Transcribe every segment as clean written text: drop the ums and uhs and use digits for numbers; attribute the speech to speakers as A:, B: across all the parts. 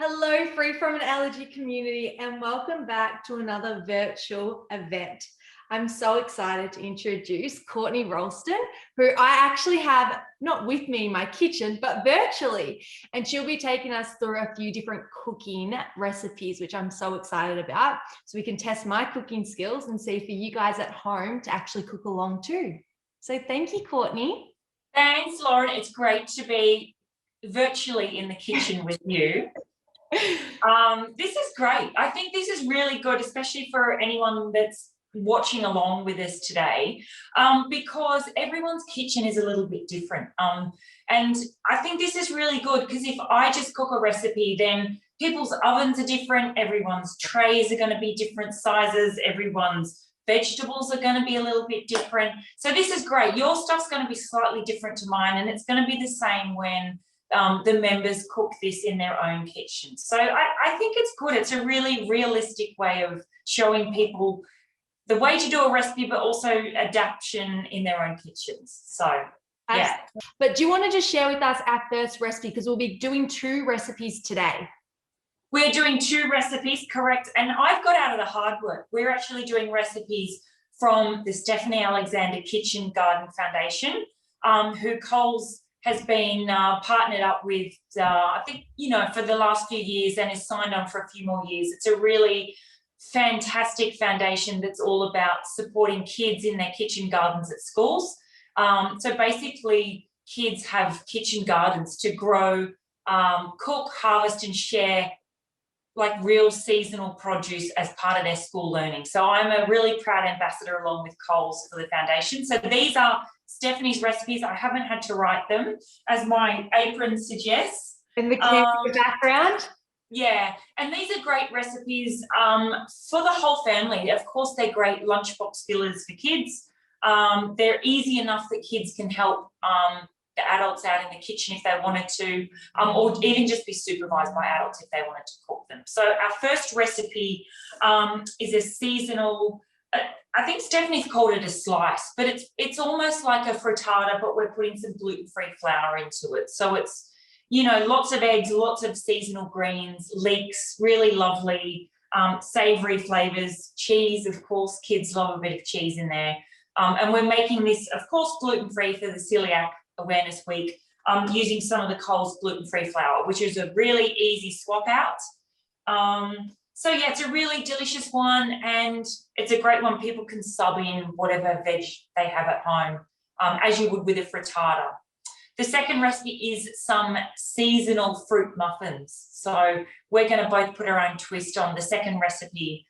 A: Hello, Free From an Allergy community, and welcome back to another virtual event. I'm so excited to introduce Courtney Ralston, who I actually have not with me in my kitchen, but virtually. And she'll be taking us through a few different cooking recipes, which I'm so excited about. So we can test my cooking skills and see for you guys at home to actually cook along too. So thank you, Courtney.
B: Thanks, Lauren. It's great to be virtually in the kitchen with you. This is great. I think this is really good, especially for anyone that's watching along with us today, because everyone's kitchen is a little bit different. And I think this is really good because if I just cook a recipe, then people's ovens are different, everyone's trays are going to be different sizes, everyone's vegetables are going to be a little bit different. So this is great. Your stuff's going to be slightly different to mine, and it's going to be the same when the members cook this in their own kitchen. So I think it's good. It's a really realistic way of showing people the way to do a recipe, but also adaptation in their own kitchens. So, yeah.
A: But do you want to just share with us our first recipe? Because we'll be doing 2 recipes today.
B: We're doing 2 recipes, correct. And I've got out of the hard work. We're actually doing recipes from the Stephanie Alexander Kitchen Garden Foundation, who Coles has been partnered up with, I think, for the last few years and is signed on for a few more years. It's a really fantastic foundation that's all about supporting kids in their kitchen gardens at schools. So basically, kids have kitchen gardens to grow, cook, harvest and share like real seasonal produce as part of their school learning. So I'm a really proud ambassador along with Coles for the foundation. So these are Stephanie's recipes. I haven't had to write them, as my apron suggests.
A: In the kids in the background?
B: Yeah, and these are great recipes for the whole family. Of course, they're great lunchbox fillers for kids. They're easy enough that kids can help the adults out in the kitchen if they wanted to, or even just be supervised by adults if they wanted to cook them. So our first recipe is a seasonal, I think Stephanie's called it a slice, but it's almost like a frittata, but we're putting some gluten-free flour into it. So it's, lots of eggs, lots of seasonal greens, leeks, really lovely, savoury flavours, cheese, of course, kids love a bit of cheese in there. And we're making this, of course, gluten-free for the Celiac Awareness Week, using some of the Coles gluten-free flour, which is a really easy swap out. So yeah, it's a really delicious one, and it's a great one. People can sub in whatever veg they have at home, as you would with a frittata. The second recipe is some seasonal fruit muffins. So we're going to both put our own twist on the second recipe,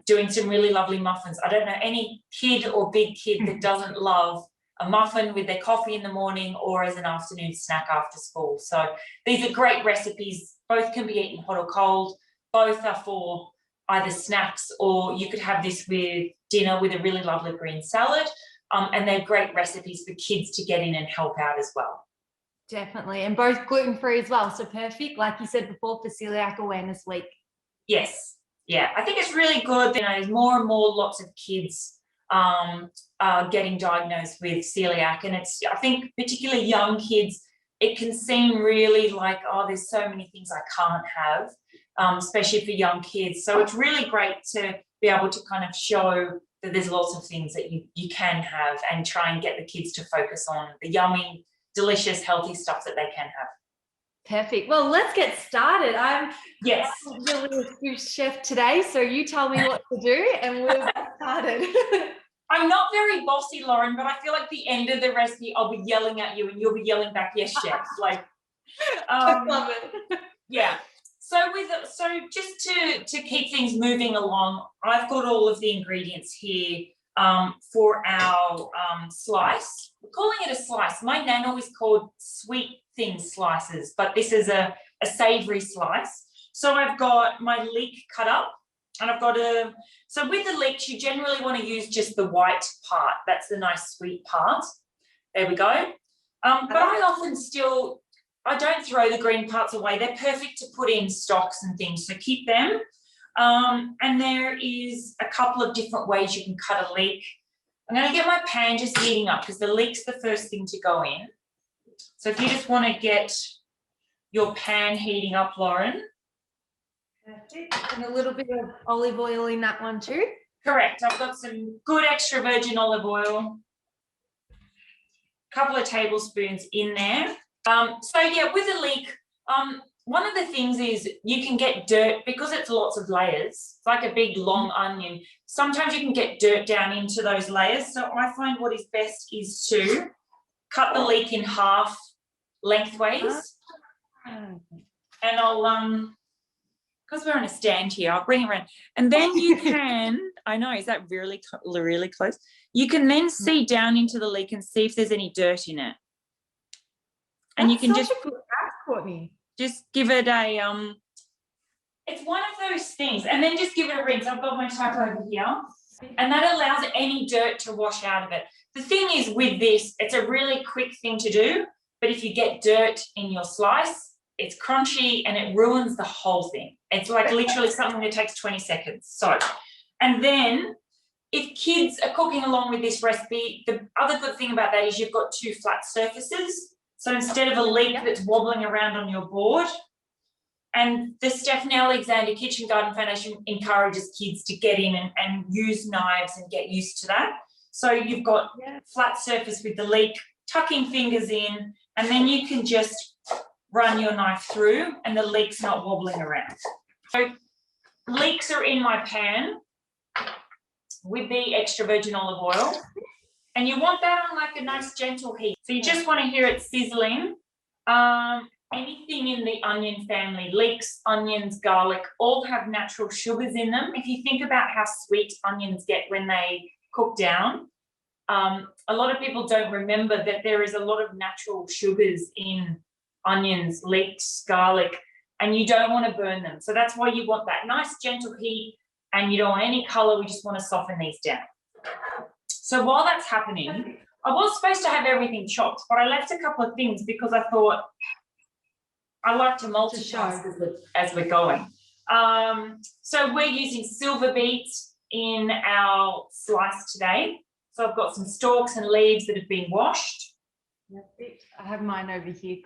B: doing some really lovely muffins. I don't know any kid or big kid that doesn't love a muffin with their coffee in the morning or as an afternoon snack after school. So these are great recipes. Both can be eaten hot or cold. Both are for either snacks, or you could have this with dinner with a really lovely green salad. And they're great recipes for kids to get in and help out as well.
A: Definitely. And both gluten-free as well. So perfect, like you said before, for Celiac Awareness Week.
B: Yes. Yeah, I think it's really good. There's more and more lots of kids getting diagnosed with celiac, and it's, I think, particularly young kids, it can seem really like, oh, there's so many things I can't have, especially for young kids. So it's really great to be able to kind of show that there's lots of things that you can have, and try and get the kids to focus on the yummy, delicious, healthy stuff that they can have.
A: Perfect. Well, let's get started. I'm really a huge chef today, so you tell me what to do and we'll get started.
B: I'm not very bossy, Lauren, but I feel like the end of the recipe, I'll be yelling at you and you'll be yelling back, yes, chef. Like,
A: I love it.
B: Yeah. So just to keep things moving along, I've got all of the ingredients here for our slice. We're calling it a slice. My nan always called sweet thin slices, but this is a savoury slice. So I've got my leek cut up, and I've got so with the leeks, you generally want to use just the white part. That's the nice sweet part. There we go. But I often I don't throw the green parts away. They're perfect to put in stocks and things, so keep them. And there is a couple of different ways you can cut a leek. I'm going to get my pan just heating up because the leek's the first thing to go in. So if you just want to get your pan heating up, Lauren.
A: Perfect. And a little bit of olive oil in that one too.
B: Correct. I've got some good extra virgin olive oil, a couple of tablespoons in there. So yeah, with a leek, one of the things is you can get dirt because it's lots of layers. It's like a big long onion. Sometimes you can get dirt down into those layers. So I find what is best is to cut the leek in half lengthways. And I'll because we're on a stand here, I'll bring it around. And then you can, I know, is that really close? You can then see down into the leek and see if there's any dirt in it. And
A: That's
B: you can
A: such a good app, Courtney.
B: just give it a it's one of those things, and then just give it a rinse. I've got my tap over here, and that allows any dirt to wash out of it. The thing is with this, it's a really quick thing to do, but if you get dirt in your slice, it's crunchy and it ruins the whole thing. It's like literally something that takes 20 seconds. So, and then if kids are cooking along with this recipe, the other good thing about that is you've got two flat surfaces. So instead of a leek that's wobbling around on your board, and the Stephanie Alexander Kitchen Garden Foundation encourages kids to get in and use knives and get used to that. So you've got flat surface with the leek, tucking fingers in, and then you can just run your knife through and the leek's not wobbling around. So leeks are in my pan with the extra virgin olive oil. And you want that on like a nice gentle heat. So you just want to hear it sizzling. Anything in the onion family, leeks, onions, garlic, all have natural sugars in them. If you think about how sweet onions get when they cook down, a lot of people don't remember that there is a lot of natural sugars in onions, leeks, garlic, and you don't want to burn them. So that's why you want that nice gentle heat, and you don't want any color. We just want to soften these down. So while that's happening, I was supposed to have everything chopped, but I left a couple of things because I thought I like to multitask as we're going. So we're using silver beets in our slice today. So I've got some stalks and leaves that have been washed.
A: I have mine over here.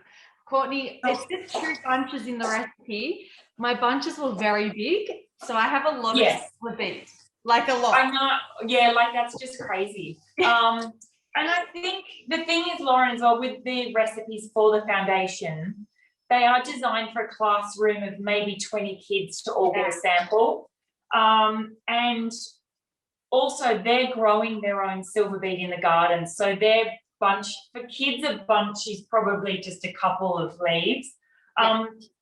A: Courtney, it's just 2 bunches in the recipe. My bunches were very big, so I have a lot of silver beets. Like a lot.
B: I know, yeah, like that's just crazy. And I think the thing is, Lauren, as well, with the recipes for the foundation, they are designed for a classroom of maybe 20 kids to all get a sample. And also they're growing their own silver beet in the garden. So their bunch, for kids, a bunch is probably just a couple of leaves.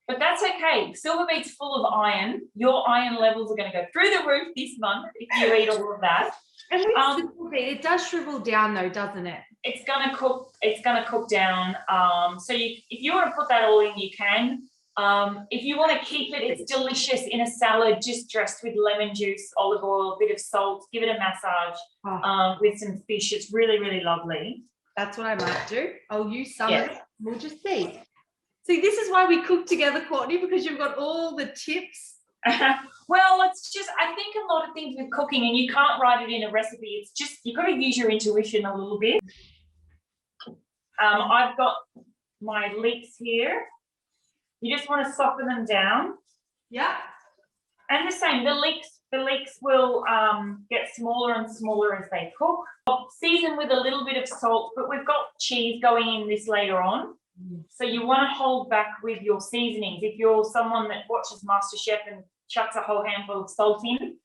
B: But that's okay. Silver beet's full of iron. Your iron levels are going to go through the roof this month if you eat all of that.
A: And silver beet, it does shrivel down though, doesn't it?
B: It's going to cook. It's going to cook down. So if you want to put that all in, you can. If you want to keep it, it's delicious in a salad, just dressed with lemon juice, olive oil, a bit of salt. Give it a massage with some fish. It's really, really lovely.
A: That's what I might do. I'll use some of it. We'll just see. See, this is why we cook together, Courtney, because you've got all the tips.
B: Well, it's just, I think a lot of things with cooking, and you can't write it in a recipe. It's just, you've got to use your intuition a little bit. I've got my leeks here. You just want to soften them down.
A: Yeah.
B: And the same, the leeks will get smaller and smaller as they cook. I'll season with a little bit of salt, but we've got cheese going in this later on. So you want to hold back with your seasonings. If you're someone that watches MasterChef and chucks a whole handful of salt in,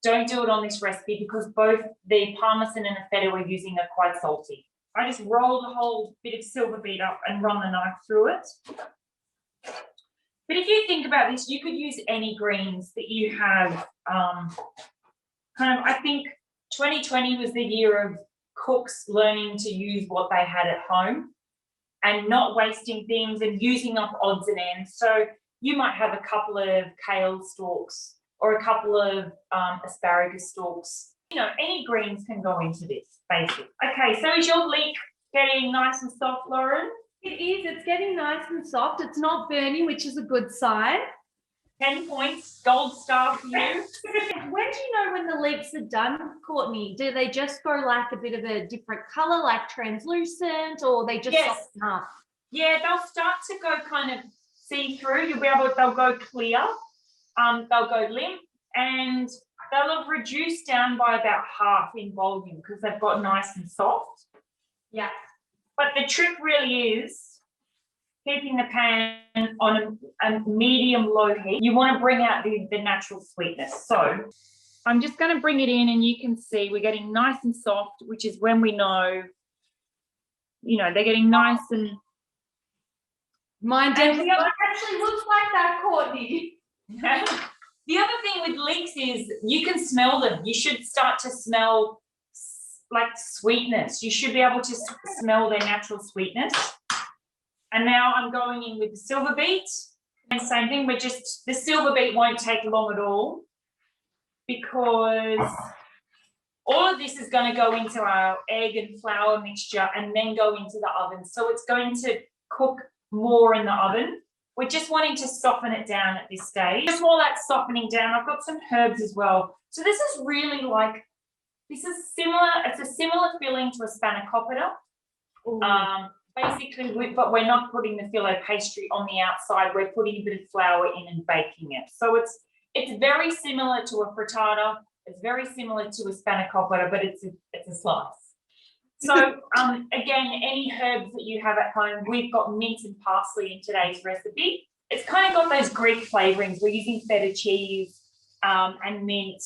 B: don't do it on this recipe because both the parmesan and the feta we're using are quite salty. I just roll the whole bit of silver beet up and run the knife through it. But if you think about this, you could use any greens that you have. I think 2020 was the year of cooks learning to use what they had at home and not wasting things and using up odds and ends. So you might have a couple of kale stalks or a couple of asparagus stalks. You know, any greens can go into this, basically. Okay, so is your leek getting nice and soft, Lauren?
A: It is. It's getting nice and soft. It's not burning, which is a good sign.
B: 10 points, gold star for you.
A: When do you know when the leeks are done, Courtney? Do they just go like a bit of a different colour, like translucent, or they just soften up?
B: Yeah, they'll start to go kind of see-through. They'll go clear. they'll go limp, and they'll have reduced down by about half in volume because they've got nice and soft.
A: Yeah.
B: But the trick really is keeping the pan on a medium low heat. You want to bring out the natural sweetness. So I'm just going to bring it in, and you can see we're getting nice and soft, which is when we know, they're getting nice and.
A: Mine definitely actually looks like that, Courtney.
B: The other thing with leeks is you can smell them. You should start to smell like sweetness. You should be able to smell their natural sweetness. And now I'm going in with the silver beet. And same thing, the silver beet won't take long at all because all of this is going to go into our egg and flour mixture and then go into the oven. So it's going to cook more in the oven. We're just wanting to soften it down at this stage. Just while that's softening down, I've got some herbs as well. So this is really it's a similar filling to a spanakopita. Basically, but we're not putting the filo pastry on the outside. We're putting a bit of flour in and baking it. So it's very similar to a frittata. It's very similar to a spanakopita, but it's a slice. So again, any herbs that you have at home, we've got mint and parsley in today's recipe. It's kind of got those Greek flavorings. We're using feta cheese and mint.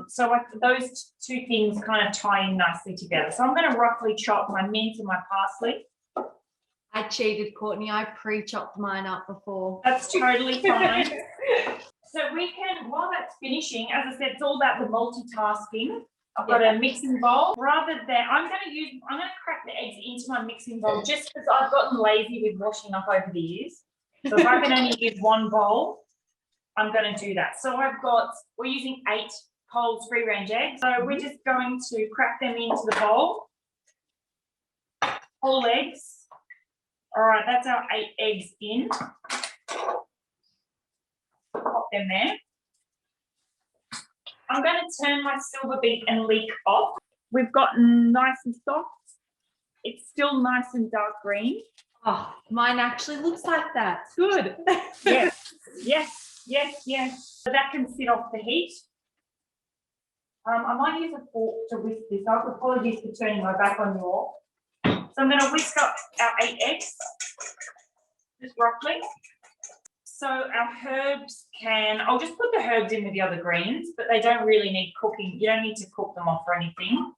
B: So those two things kind of tie in nicely together. So I'm going to roughly chop my mint and my parsley.
A: I cheated, Courtney. I pre-chopped mine up before.
B: That's totally fine. So we can, while that's finishing, as I said, it's all about the multitasking. I've got a mixing bowl. I'm going to crack the eggs into my mixing bowl just because I've gotten lazy with washing up over the years. So if I can only use one bowl, I'm going to do that. So we're using 8 Coles free range eggs. So we're just going to crack them into the bowl. Whole eggs. All right, that's our 8 eggs in. Pop them there. I'm going to turn my silver beet and leek off. We've gotten nice and soft. It's still nice and dark green.
A: Oh, mine actually looks like that.
B: Good. Yes. So that can sit off the heat. I might use a fork to whisk this up. Apologies for turning my back on you all. So I'm going to whisk up our 8 eggs, just roughly. So our herbs I'll just put the herbs in with the other greens, but they don't really need cooking. You don't need to cook them off or anything.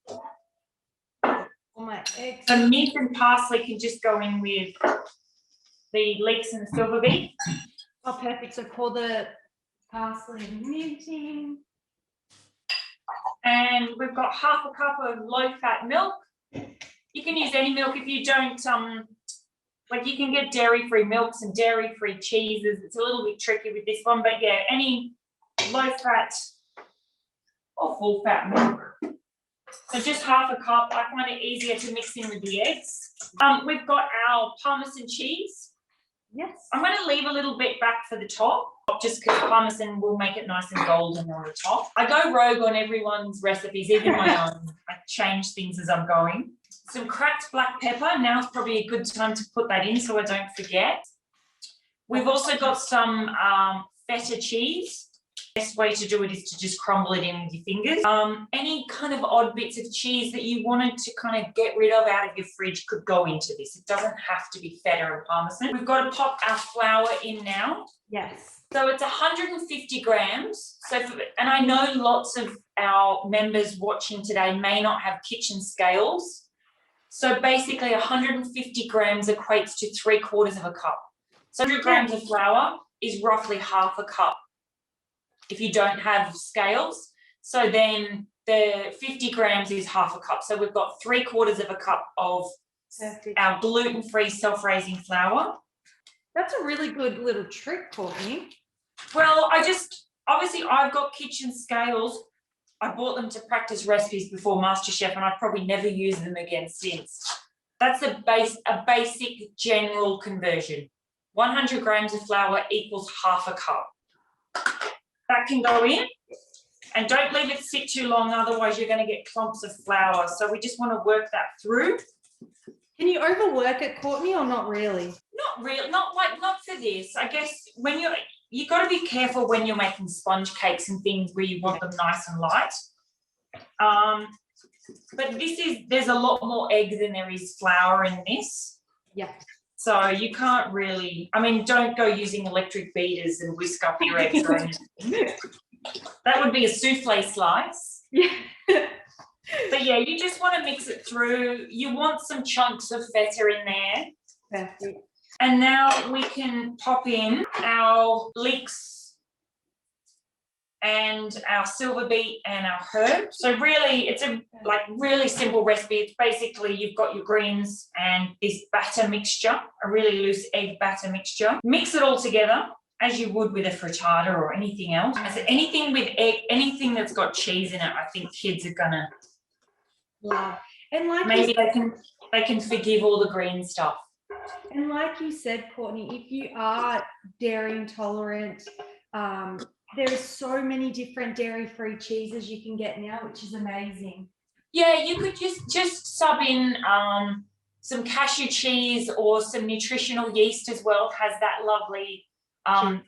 A: All my eggs.
B: So mint and parsley can just go in with the leeks and the silver beet.
A: Oh, perfect. So pour the parsley and mint in.
B: And we've got half a cup of low-fat milk. You can use any milk if you don't, you can get dairy-free milks and dairy-free cheeses. It's a little bit tricky with this one, but yeah, any low-fat or full-fat milk. So just half a cup. I find it easier to mix in with the eggs. We've got our Parmesan cheese.
A: Yes.
B: I'm going to leave a little bit back for the top, just because Parmesan will make it nice and golden on the top. I go rogue on everyone's recipes, even my own. I change things as I'm going. Some cracked black pepper. Now's probably a good time to put that in so I don't forget. We've also got some feta cheese. The best way to do it is to just crumble it in with your fingers. Any kind of odd bits of cheese that you wanted to kind of get rid of out of your fridge could go into this. It doesn't have to be feta and Parmesan. We've got to pop our flour in now.
A: Yes.
B: So it's 150 grams. And I know lots of our members watching today may not have kitchen scales. So basically 150 grams equates to 3/4 of a cup. So 100 grams of flour is roughly half a cup if you don't have scales. So then the 50 grams is half a cup. So we've got 3/4 of a cup of our gluten-free self-raising flour.
A: That's a really good little trick, Courtney.
B: Well, obviously I've got kitchen scales. I bought them to practice recipes before MasterChef, and I've probably never used them again since. That's a basic general conversion. 100 grams of flour equals half a cup. That can go in, and don't leave it sit too long, otherwise you're going to get clumps of flour. So we just want to work that through.
A: Can you overwork it, Courtney, or not really?
B: Not for this. I guess when you've got to be careful when you're making sponge cakes and things where you want them nice and light. But there's a lot more egg than there is flour in this.
A: Yeah.
B: So you can't really, I mean, don't go using electric beaters and whisk up your eggs or anything. That would be a souffle slice.
A: Yeah.
B: But yeah, you just want to mix it through. You want some chunks of feta in there.
A: Perfect.
B: And now we can pop in our leeks and our silver beet and our herb. So really, it's a really simple recipe. It's basically you've got your greens and this batter mixture, a really loose egg batter mixture. Mix it all together as you would with a frittata or anything else. So anything with egg, anything that's got cheese in it, I think kids are gonna
A: love. And like
B: maybe they can forgive all the green stuff.
A: And like you said, Courtney, if you are dairy intolerant, there are so many different dairy-free cheeses you can get now, which is amazing.
B: Yeah, you could just sub in some cashew cheese or some nutritional yeast as well. Has that lovely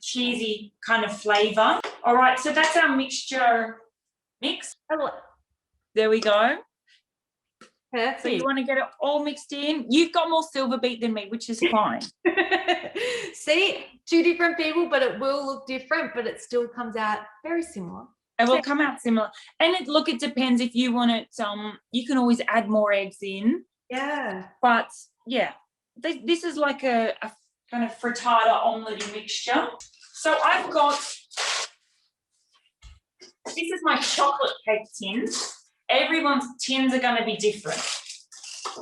B: cheesy kind of flavour. All right, so that's our mixture mix. There we go.
A: Perfect.
B: So you want to get it all mixed in. You've got more silver beet than me, which is fine.
A: See, two different people, but it will look different, but it still comes out very similar.
B: It will come out similar. And it depends if you want it. You can always add more eggs in.
A: Yeah.
B: But yeah, this is like a kind of frittata omelette mixture. So I've got, this is my chocolate cake tin. Everyone's tins are going to be different.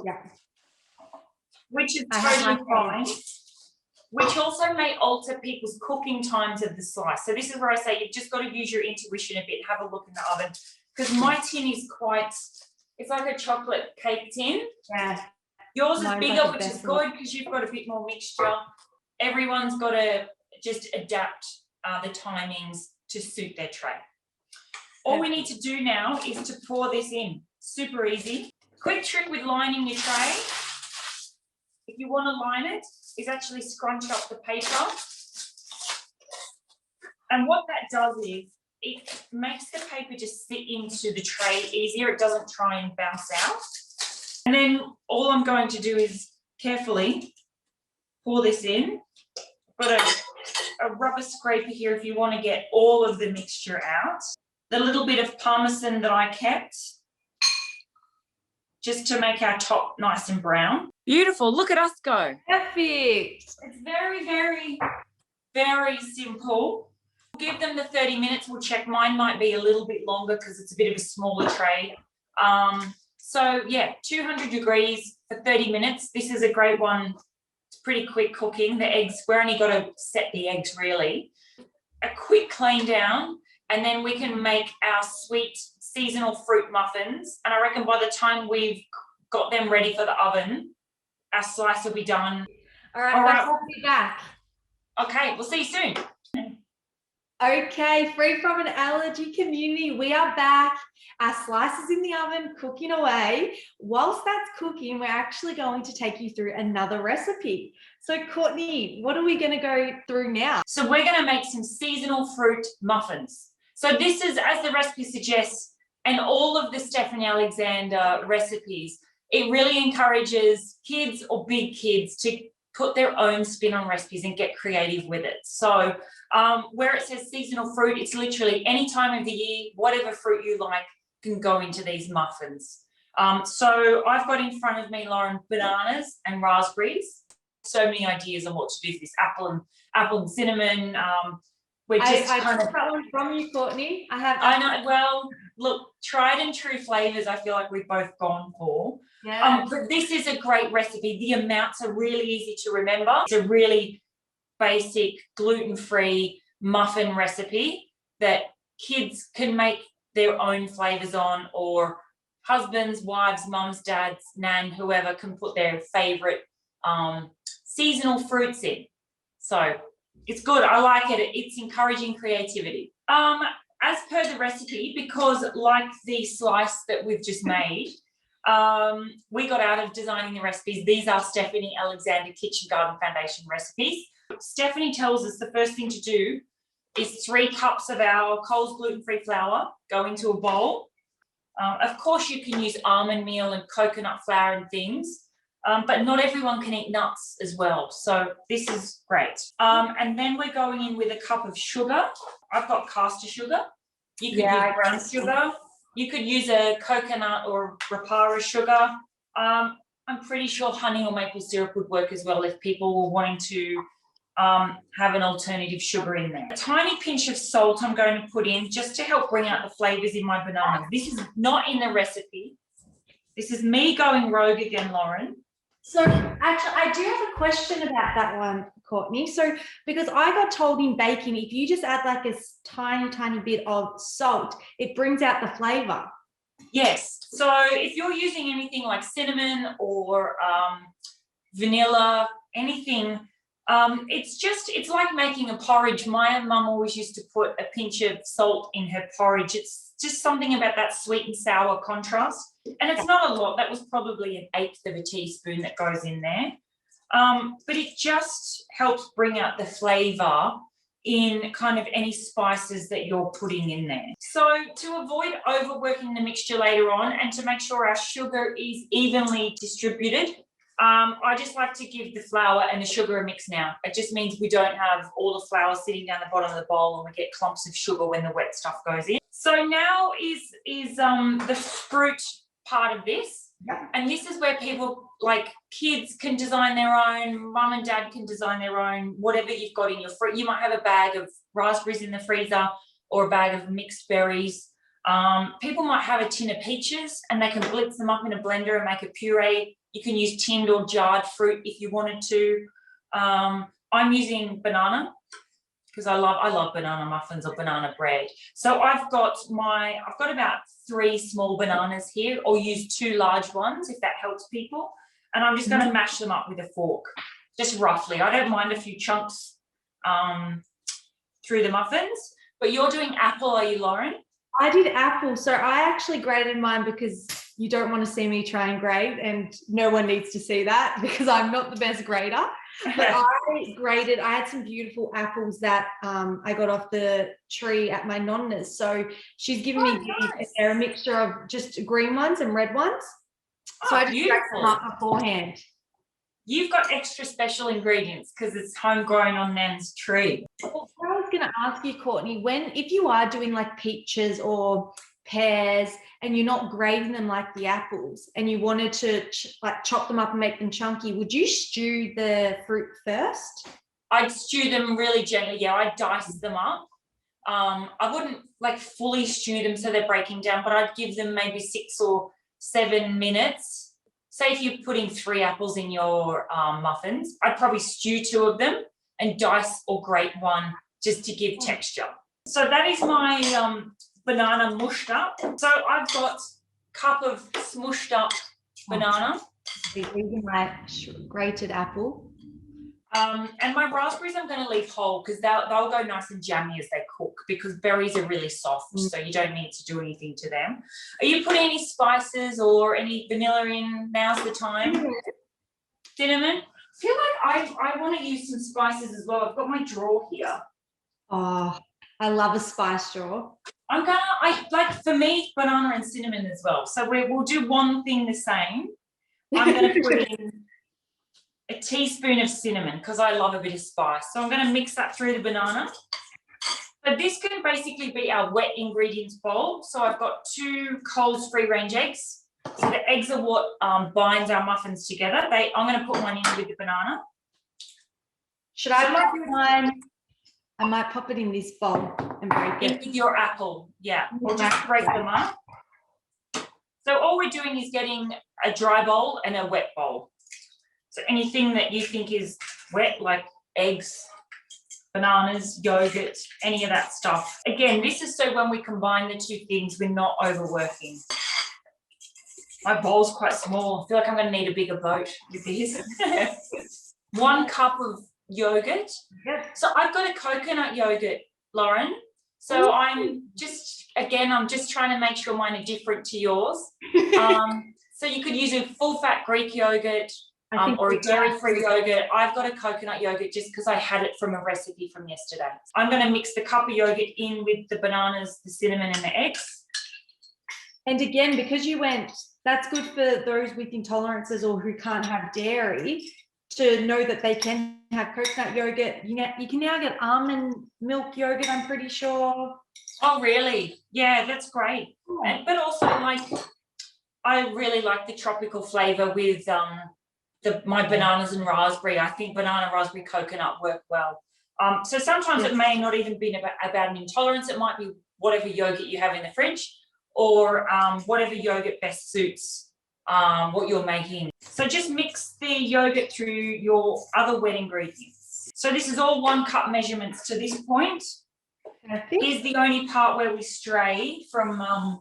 A: Yeah.
B: Which is totally fine. Which also may alter people's cooking times of the slice. So this is where I say you've just got to use your intuition a bit, have a look in the oven. Because my tin is it's like a chocolate cake tin.
A: Yeah.
B: Yours is bigger, which is good because you've got a bit more mixture. Everyone's got to just adapt the timings to suit their tray. All we need to do now is to pour this in. Super easy. Quick trick with lining your tray, if you want to line it, is actually scrunch up the paper. And what that does is it makes the paper just sit into the tray easier. It doesn't try and bounce out. And then all I'm going to do is carefully pour this in. Got a rubber scraper here if you want to get all of the mixture out. The little bit of parmesan that I kept, just to make our top nice and brown. Beautiful, look at us go.
A: Perfect.
B: It's very, very, very simple. Give them the 30 minutes, we'll check. Mine might be a little bit longer because it's a bit of a smaller tray. So yeah, 200 degrees for 30 minutes. This is a great one. It's pretty quick cooking. The eggs, we're only got to set the eggs really. A quick clean down. And then we can make our sweet seasonal fruit muffins. And I reckon by the time we've got them ready for the oven, our slice will be done.
A: All right. We'll be back.
B: Okay, we'll see you soon.
A: Okay, free from an allergy community, we are back. Our slice is in the oven, cooking away. Whilst that's cooking, we're actually going to take you through another recipe. So Courtney, what are we going to go through now?
B: So we're going to make some seasonal fruit muffins. So this is, as the recipe suggests, and all of the Stephanie Alexander recipes, it really encourages kids or big kids to put their own spin on recipes and get creative with it. So where it says seasonal fruit, it's literally any time of the year, whatever fruit you like can go into these muffins. So I've got in front of me, Lauren, bananas and raspberries. So many ideas on what to do with this. Apple and cinnamon. We're just
A: I took that one from you, Courtney.
B: I know. Well, look, tried and true flavors. I feel like we've both gone for.
A: Yeah.
B: But this is a great recipe. The amounts are really easy to remember. It's a really basic gluten-free muffin recipe that kids can make their own flavors on, or husbands, wives, mums, dads, nan, whoever can put their favorite seasonal fruits in. So it's good. I like it. It's encouraging creativity. As per the recipe, because like the slice that we've just made, we got out of designing the recipes. These are Stephanie Alexander Kitchen Garden Foundation recipes. Stephanie tells us the first thing to do is 3 cups of our Coles gluten-free flour go into a bowl. Of course, you can use almond meal and coconut flour and things, but not everyone can eat nuts as well. So this is great. And then we're going in with a cup of sugar. I've got caster sugar. You could use brown sugar. You could use a coconut or rapara sugar. I'm pretty sure honey or maple syrup would work as well if people were wanting to have an alternative sugar in there. A tiny pinch of salt I'm going to put in just to help bring out the flavors in my bananas. This is not in the recipe. This is me going rogue again, Lauren.
A: So actually, I do have a question about that one, Courtney. So because I got told in baking, if you just add like a tiny bit of salt, it brings out the flavor.
B: Yes. So if you're using anything like cinnamon or vanilla, anything, it's like making a porridge. My mum always used to put a pinch of salt in her porridge. It's just something about that sweet and sour contrast. And it's not a lot. That was probably 1/8 of a teaspoon that goes in there. But it just helps bring out the flavor in kind of any spices that you're putting in there. So to avoid overworking the mixture later on and to make sure our sugar is evenly distributed, I just like to give the flour and the sugar a mix now. It just means we don't have all the flour sitting down the bottom of the bowl and we get clumps of sugar when the wet stuff goes in. So now is the fruit part of this.
A: Yeah.
B: And this is where people, like kids, can design their own, mum and dad can design their own, whatever you've got in your fruit. You might have a bag of raspberries in the freezer or a bag of mixed berries. People might have a tin of peaches and they can blitz them up in a blender and make a puree. You can use tinned or jarred fruit if you wanted to. I'm using banana because I love banana muffins or banana bread. So I've got about 3 small bananas here, or use 2 large ones if that helps people. And I'm just going to mash them up with a fork, just roughly. I don't mind a few chunks through the muffins. But you're doing apple, are you, Lauren?
A: I did apple. So I actually graded mine because you don't want to see me try and grade, and no one needs to see that because I'm not the best grader. But I had some beautiful apples that I got off the tree at my nonna's. So she's given me these, and they're a mixture of just green ones and red ones. So I just graded them up beforehand.
B: You've got extra special ingredients because it's homegrown on Nan's tree.
A: Well, I was going to ask you, Courtney, if you are doing like peaches or pears and you're not grading them like the apples and you wanted to chop them up and make them chunky, would you stew the fruit first?
B: I'd stew them really gently. Yeah, I'd dice them up. I wouldn't like fully stew them so they're breaking down, but I'd give them maybe 6 or 7 minutes. Say if you're putting 3 apples in your muffins, I'd probably stew 2 of them and dice or grate 1 just to give texture. So that is my banana mushed up. So I've got a cup of smushed up banana.
A: These are my grated apple.
B: And my raspberries I'm going to leave whole because they'll go nice and jammy as they cook because berries are really soft, so you don't need to do anything to them. Are you putting any spices or any vanilla in? Now's the time. Cinnamon. I feel like I want to use some spices as well. I've got my drawer here.
A: Oh, I love a spice drawer.
B: For me, banana and cinnamon as well. So we'll do one thing the same. I'm going to put in a teaspoon of cinnamon because I love a bit of spice. So I'm going to mix that through the banana. So this can basically be our wet ingredients bowl. So I've got 2 Coles free range eggs. So the eggs are what binds our muffins together. I'm going to put one in with the banana.
A: Should I pop mine? I might pop it in this bowl and break it.
B: With your apple, yeah. Or just break them up. So all we're doing is getting a dry bowl and a wet bowl. So anything that you think is wet, like eggs, bananas, yogurt, any of that stuff. Again, this is so when we combine the 2 things, we're not overworking. My bowl's quite small. I feel like I'm going to need a bigger boat with this. 1 cup of yogurt.
A: Yep.
B: So I've got a coconut yogurt, Lauren. So I'm just trying to make sure mine are different to yours. So you could use a full fat Greek yogurt.
A: I think
B: or a
A: we
B: dairy-free yogurt. I've got a coconut yogurt just because I had it from a recipe from yesterday. I'm going to mix the cup of yogurt in with the bananas, the cinnamon and the eggs.
A: And again, because you went, that's good for those with intolerances or who can't have dairy to know that they can have coconut yogurt. You can now get almond milk yogurt, I'm pretty sure.
B: Oh, really? Yeah, that's great.
A: Yeah.
B: But also, like, I really like the tropical flavour with my bananas and raspberry. I think banana, raspberry, coconut work well. So sometimes it may not even be about an intolerance. It might be whatever yogurt you have in the fridge, or whatever yogurt best suits what you're making. So just mix the yogurt through your other wet ingredients. So this is all 1 cup measurements to this point. Here's the only part where we stray from 1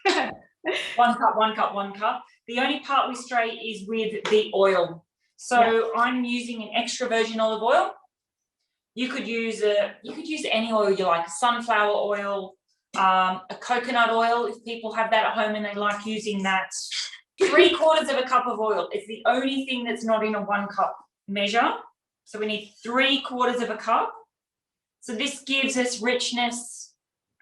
B: cup, 1 cup, 1 cup. The only part we stray is with the oil. So I'm using an extra virgin olive oil. You could use any oil you like, sunflower oil, a coconut oil if people have that at home and they like using that. 3/4 of a cup of oil. It's the only thing that's not in a 1 cup measure. So we need 3/4 of a cup. So this gives us richness,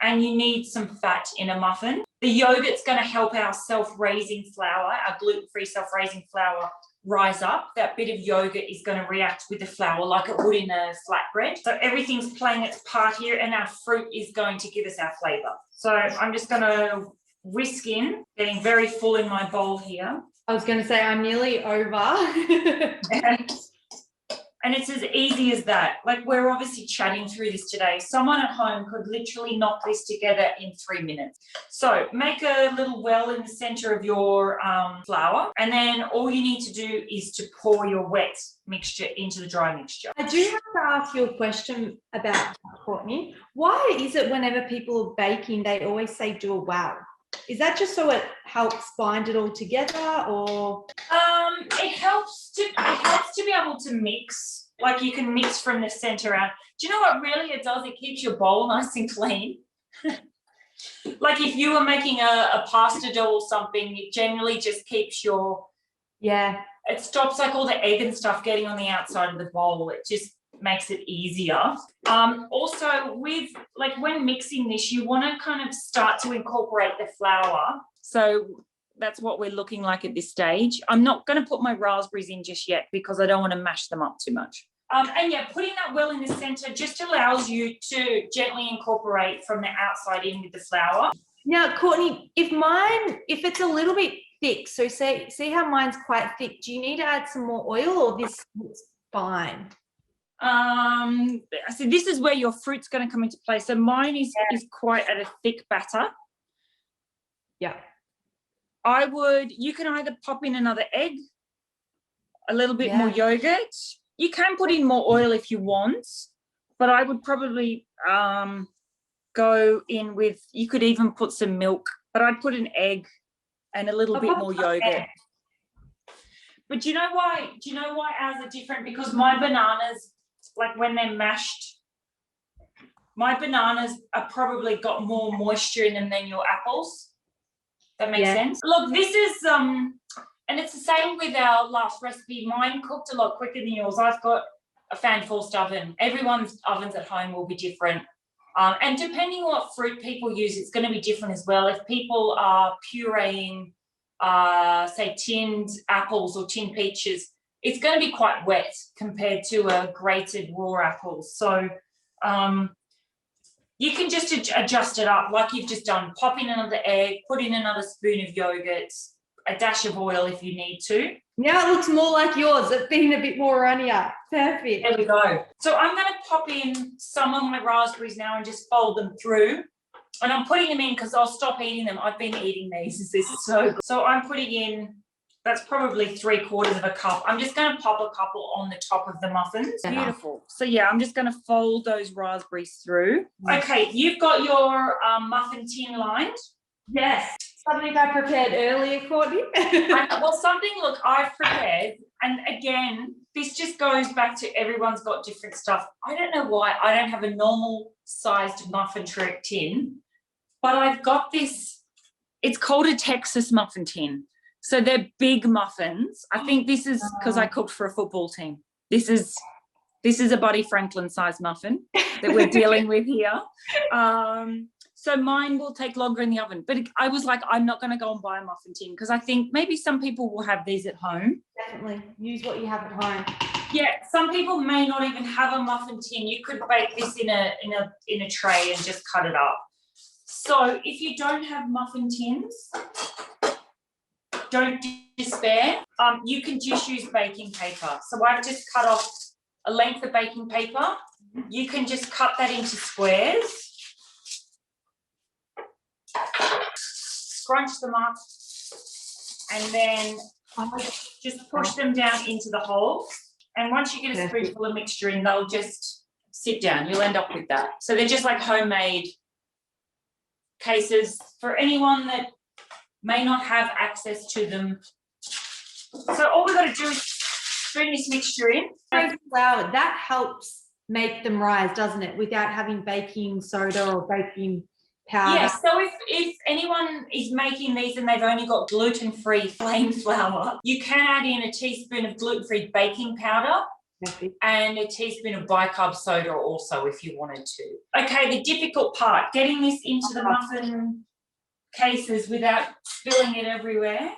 B: and you need some fat in a muffin. The yogurt's going to help our self-raising flour, our gluten-free self-raising flour, rise up. That bit of yogurt is going to react with the flour like it would in a flatbread. So everything's playing its part here, and our fruit is going to give us our flavour. So I'm just going to whisk in, getting very full in my bowl here.
A: I was going to say I'm nearly over.
B: And it's as easy as that. Like, we're obviously chatting through this today. Someone at home could literally knock this together in 3 minutes. So make a little well in the center of your flour, and then all you need to do is to pour your wet mixture into the dry mixture.
A: I do have to ask you a question about that, Courtney. Why is it whenever people are baking, they always say do a wow? Is that just so it helps bind it all together, or?
B: It helps to be able to mix. Like, you can mix from the center out. Do you know what really it does? It keeps your bowl nice and clean. Like, if you were making a pasta dough or something, it generally just keeps your, it stops like all the egg and stuff getting on the outside of the bowl. It just makes it easier. Also, with, like, when mixing this, you want to kind of start to incorporate the flour. So that's what we're looking like at this stage. I'm not going to put my raspberries in just yet because I don't want to mash them up too much. And yeah, putting that well in the center just allows you to gently incorporate from the outside in with the flour.
A: Now, Courtney, if it's a little bit thick, so see how mine's quite thick, do you need to add some more oil, or this looks fine?
B: So this is where your fruit's going to come into play. So mine is quite at a thick batter.
A: Yeah.
B: You can either pop in another egg, a little bit more yogurt. You can put in more oil if you want, but I would probably go in with, you could even put some milk, but I'd put an egg and a little bit more yogurt. But do you know why ours are different? Because my bananas, like when they're mashed, my bananas are probably got more moisture in them than your apples. That makes sense. Look, this is and it's the same with our last recipe. Mine cooked a lot quicker than yours. I've got a fan forced oven. Everyone's ovens at home will be different. And depending on what fruit people use, it's going to be different as well. If people are pureeing, say, tinned apples or tinned peaches, it's going to be quite wet compared to a grated raw apple. So you can just adjust it up like you've just done. Pop in another egg, put in another spoon of yogurt, a dash of oil if you need to.
A: Now it looks more like yours. It's been a bit more runnier. Perfect.
B: There we go. So I'm going to pop in some of my raspberries now and just fold them through. And I'm putting them in because I'll stop eating them. I've been eating these. This is so good. So I'm putting in, that's probably 3/4 of a cup. I'm just going to pop a couple on the top of the muffins. Beautiful. So yeah, I'm just going to fold those raspberries through. Okay, you've got your muffin tin lined.
A: Yes. Something I prepared earlier, Courtney.
B: Well, something, look, I've prepared. And again, this just goes back to everyone's got different stuff. I don't know why I don't have a normal sized muffin tin, but I've got this. It's called a Texas muffin tin. So they're big muffins. I think this is because I cooked for a football team. This is a Buddy Franklin size muffin that we're dealing with here. So mine will take longer in the oven. But I was like, I'm not going to go and buy a muffin tin because I think maybe some people will have these at home.
A: Definitely use what you have at home.
B: Yeah, some people may not even have a muffin tin. You could bake this in a tray and just cut it up. So if you don't have muffin tins, don't despair. You can just use baking paper. So I've just cut off a length of baking paper. You can just cut that into squares. Scrunch them up and then just push them down into the holes. And once you get a spoonful of mixture in, they'll just sit down. You'll end up with that. So they're just like homemade cases for anyone that may not have access to them. So all we've got to do is spoon this mixture in.
A: Flour, that helps make them rise, doesn't it? Without having baking soda or baking powder.
B: Yeah, so if anyone is making these and they've only got gluten-free plain flour, you can add in a teaspoon of gluten-free baking powder and a teaspoon of bicarb soda also if you wanted to. Okay, the difficult part, getting this into the muffin cases without spilling it everywhere.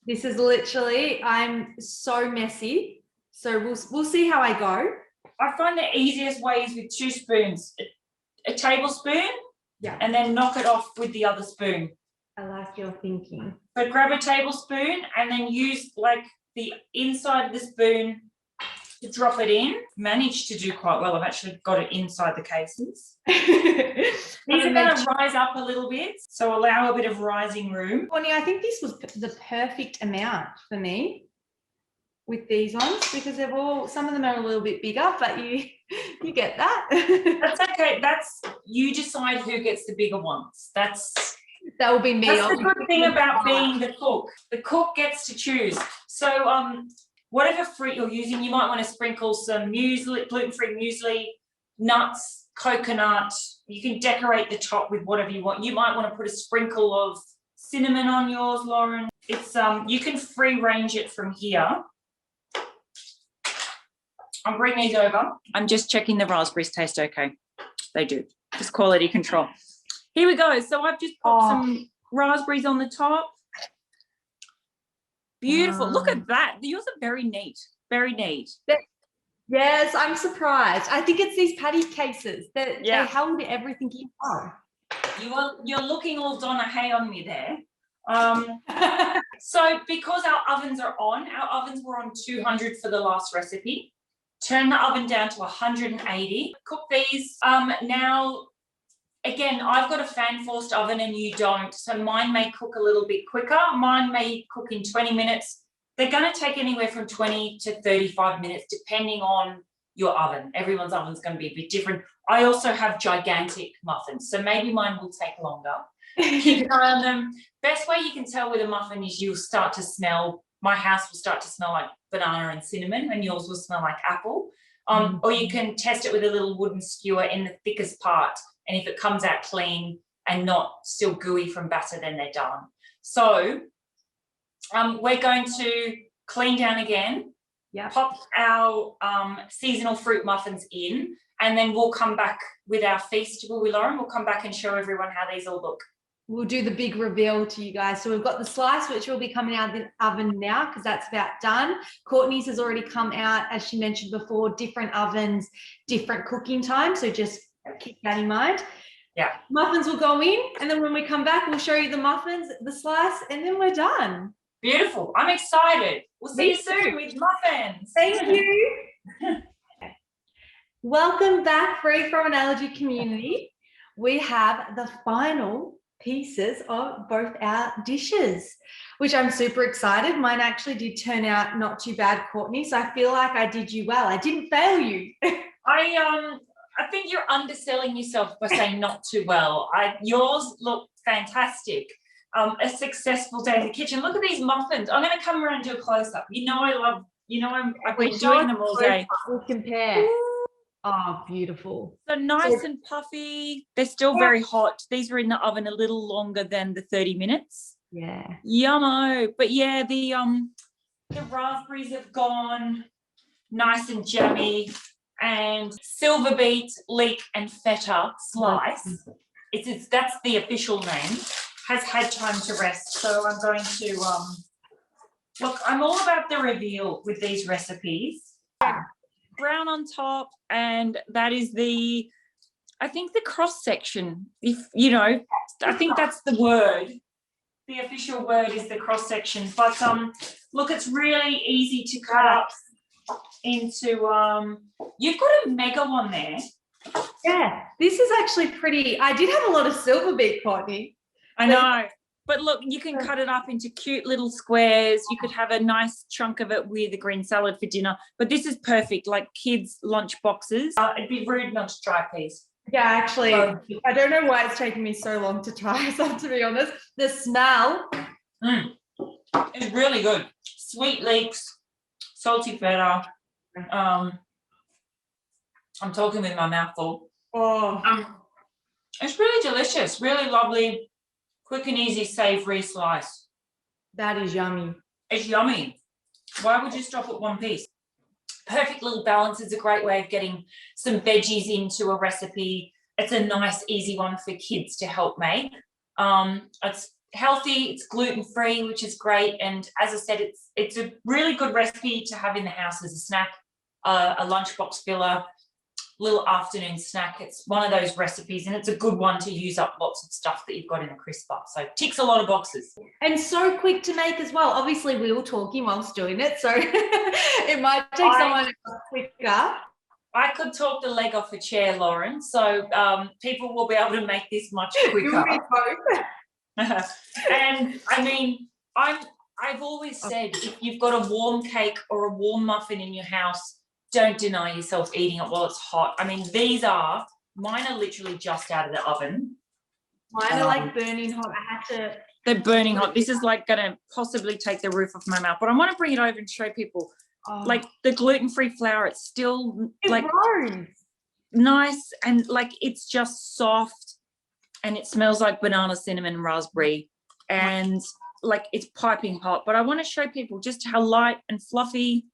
A: This is literally, I'm so messy. So we'll see how I go.
B: I find the easiest way is with 2 spoons, a tablespoon, and then knock it off with the other spoon.
A: I like your thinking.
B: So grab a tablespoon and then use like the inside of the spoon to drop it in. Managed to do quite well. I've actually got it inside the cases. These are going to rise up a little bit, so allow a bit of rising room.
A: Courtney, I think this was the perfect amount for me with these ones because they've all, some of them are a little bit bigger, but you get that.
B: That's okay. That's, you decide who gets the bigger ones. That
A: will be me.
B: That's the good thing about being the cook. The cook gets to choose. So whatever fruit you're using, you might want to sprinkle some muesli, gluten-free muesli, nuts, coconut. You can decorate the top with whatever you want. You might want to put a sprinkle of cinnamon on yours, Lauren. It's you can free range it from here. I'll bring these over. I'm just checking the raspberries taste okay. They do. Just quality control. Here we go. So I've just put some raspberries on the top. Beautiful. Look at that. Yours are very neat. Very neat.
A: Yes, I'm surprised. I think it's these patty cases that they held everything in.
B: You're looking all Donna Hay on me there. So because our ovens were on 200 for the last recipe. Turn the oven down to 180. Cook these. Now, again, I've got a fan-forced oven and you don't, so mine may cook a little bit quicker. Mine may cook in 20 minutes. They're going to take anywhere from 20 to 35 minutes, depending on your oven. Everyone's oven's going to be a bit different. I also have gigantic muffins, so maybe mine will take longer. Keep an eye on them. Best way you can tell with a muffin is you'll start to smell, my house will start to smell like banana and cinnamon, and yours will smell like apple. Or you can test it with a little wooden skewer in the thickest part, and if it comes out clean and not still gooey from batter, then they're done. So we're going to clean down again, pop our seasonal fruit muffins in, and then we'll come back with our feast, will we, Lauren? We'll come back and show everyone how these all look.
A: We'll do the big reveal to you guys. So we've got the slice, which will be coming out of the oven now because that's about done. Courtney's has already come out, as she mentioned before, different ovens, different cooking time. So just keep that in mind.
B: Yeah.
A: Muffins will go in, and then when we come back, we'll show you the muffins, the slice, and then we're done.
B: Beautiful. I'm excited. We'll see you soon with muffins.
A: Thank you. Welcome back, Free From an Allergy community. We have the final pieces of both our dishes, which I'm super excited. Mine actually did turn out not too bad, Courtney, so I feel like I did you well. I didn't fail you.
B: I think you're underselling yourself by saying not too well. Yours look fantastic. A successful day in the kitchen. Look at these muffins. I'm going to come around and do a close-up. I've been doing them all day.
A: We'll compare. Oh, beautiful.
B: So nice and puffy. They're still very hot. These were in the oven a little longer than the 30 minutes.
A: Yeah.
B: Yummo. But yeah, the raspberries have gone nice and jammy, and silver beet, leek, and feta slice. That's the official name. Has had time to rest, so I'm going to look. I'm all about the reveal with these recipes. Brown on top, and that is I think the cross section. If you know, I think that's the word. The official word is the cross section. But look, it's really easy to cut up into. You've got a mega one there.
A: Yeah, this is actually pretty. I did have a lot of silver beet, Courtney.
B: I know. But look, you can cut it up into cute little squares. You could have a nice chunk of it with a green salad for dinner. But this is perfect, like kids' lunch boxes. It'd be rude not to try, please.
A: Yeah, actually, I don't know why it's taken me so long to try some, to be honest. The smell.
B: It's really good. Sweet leeks, salty feta. I'm talking with my mouth full.
A: Oh.
B: It's really delicious, really lovely, quick and easy, savoury slice.
A: That is yummy.
B: It's yummy. Why would you stop at one piece? Perfect little balance. Is a great way of getting some veggies into a recipe. It's a nice, easy one for kids to help make. It's healthy, it's gluten-free, which is great. And as I said, it's a really good recipe to have in the house as a snack, a lunchbox filler, little afternoon snack. It's one of those recipes, and it's a good one to use up lots of stuff that you've got in a crisper. So ticks a lot of boxes.
A: And so quick to make as well. Obviously, we were talking whilst doing it, so it might take someone quicker.
B: I could talk the leg off a chair, Lauren. So people will be able to make this much quicker. And I mean, I've always said, if you've got a warm cake or a warm muffin in your house, don't deny yourself eating it while it's hot. I mean, mine are literally just out of the oven.
A: Mine are like burning hot.
B: They're burning hot. This is like going to possibly take the roof off my mouth. But I want to bring it over and show people, like the gluten-free flour. It's still like nice, and like it's just soft, and it smells like banana, cinnamon, raspberry, and like it's piping hot. But I want to show people just how light and fluffy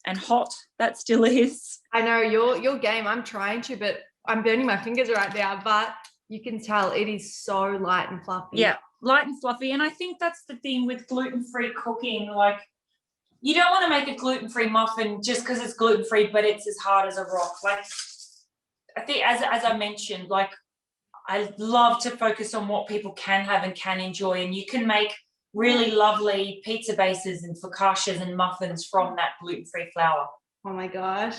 B: and hot that still is.
A: I know your game. I'm trying to, but I'm burning my fingers right now. But you can tell it is so light and fluffy.
B: Yeah, light and fluffy. And I think that's the thing with gluten-free cooking. Like, you don't want to make a gluten-free muffin just because it's gluten-free, but it's as hard as a rock. Like, I think as I mentioned, like, I love to focus on what people can have and can enjoy, and you can make really lovely pizza bases and focaccias and muffins from that gluten-free flour.
A: Oh my gosh.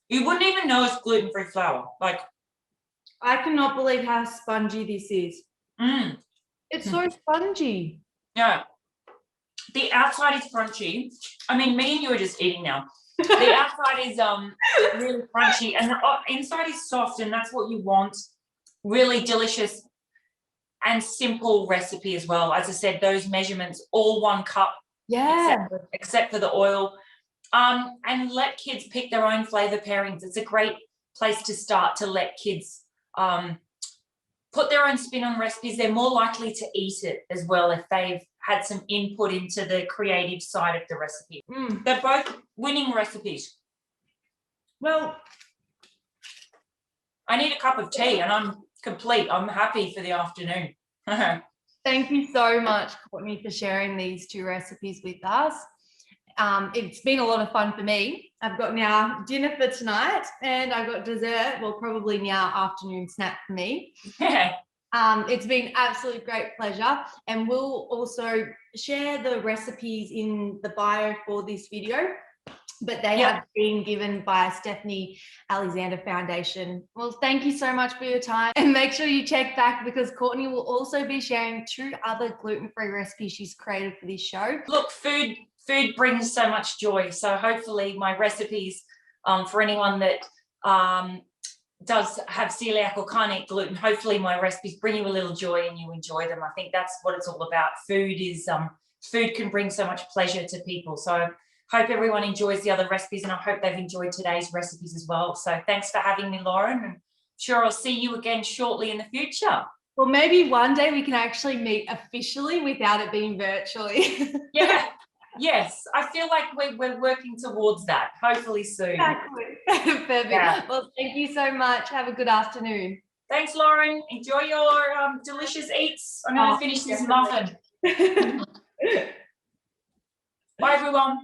B: You wouldn't even know it's gluten-free flour. Like,
A: I cannot believe how spongy this is. It's so spongy.
B: Yeah. The outside is crunchy. I mean, me and you are just eating now. The outside is really crunchy, and the inside is soft, and that's what you want. Really delicious and simple recipe as well. As I said, those measurements, all 1 cup.
A: Yeah.
B: Except for the oil. And let kids pick their own flavor pairings. It's a great place to start to let kids put their own spin on recipes. They're more likely to eat it as well if they've had some input into the creative side of the recipe. They're both winning recipes.
A: Well,
B: I need a cup of tea and I'm complete. I'm happy for the afternoon.
A: thank you so much, Courtney, for sharing these 2 recipes with us. It's been a lot of fun for me. I've got now dinner for tonight, and I've got dessert, well, probably now afternoon snack for me. It's been absolute great pleasure, and we'll also share the recipes in the bio for this video, but they have been given by Stephanie Alexander Foundation. Well, thank you so much for your time, and make sure you check back because Courtney will also be sharing 2 other gluten-free recipes she's created for this show.
B: Look, food brings so much joy. So hopefully my recipes, for anyone that does have celiac or can't eat gluten, hopefully my recipes bring you a little joy and you enjoy them. I think that's what it's all about. Food can bring so much pleasure to people. So hope everyone enjoys the other recipes, and I hope they've enjoyed today's recipes as well. So thanks for having me, Lauren, and sure I'll see you again shortly in the future.
A: Well, maybe one day we can actually meet officially without it being virtually.
B: Yeah. Yes. I feel like we're working towards that. Hopefully soon.
A: Exactly. Perfect.
B: Yeah.
A: Well, thank you so much. Have a good afternoon.
B: Thanks, Lauren. Enjoy your delicious eats. I'm going to finish this muffin.
A: Definitely.
B: Bye, everyone.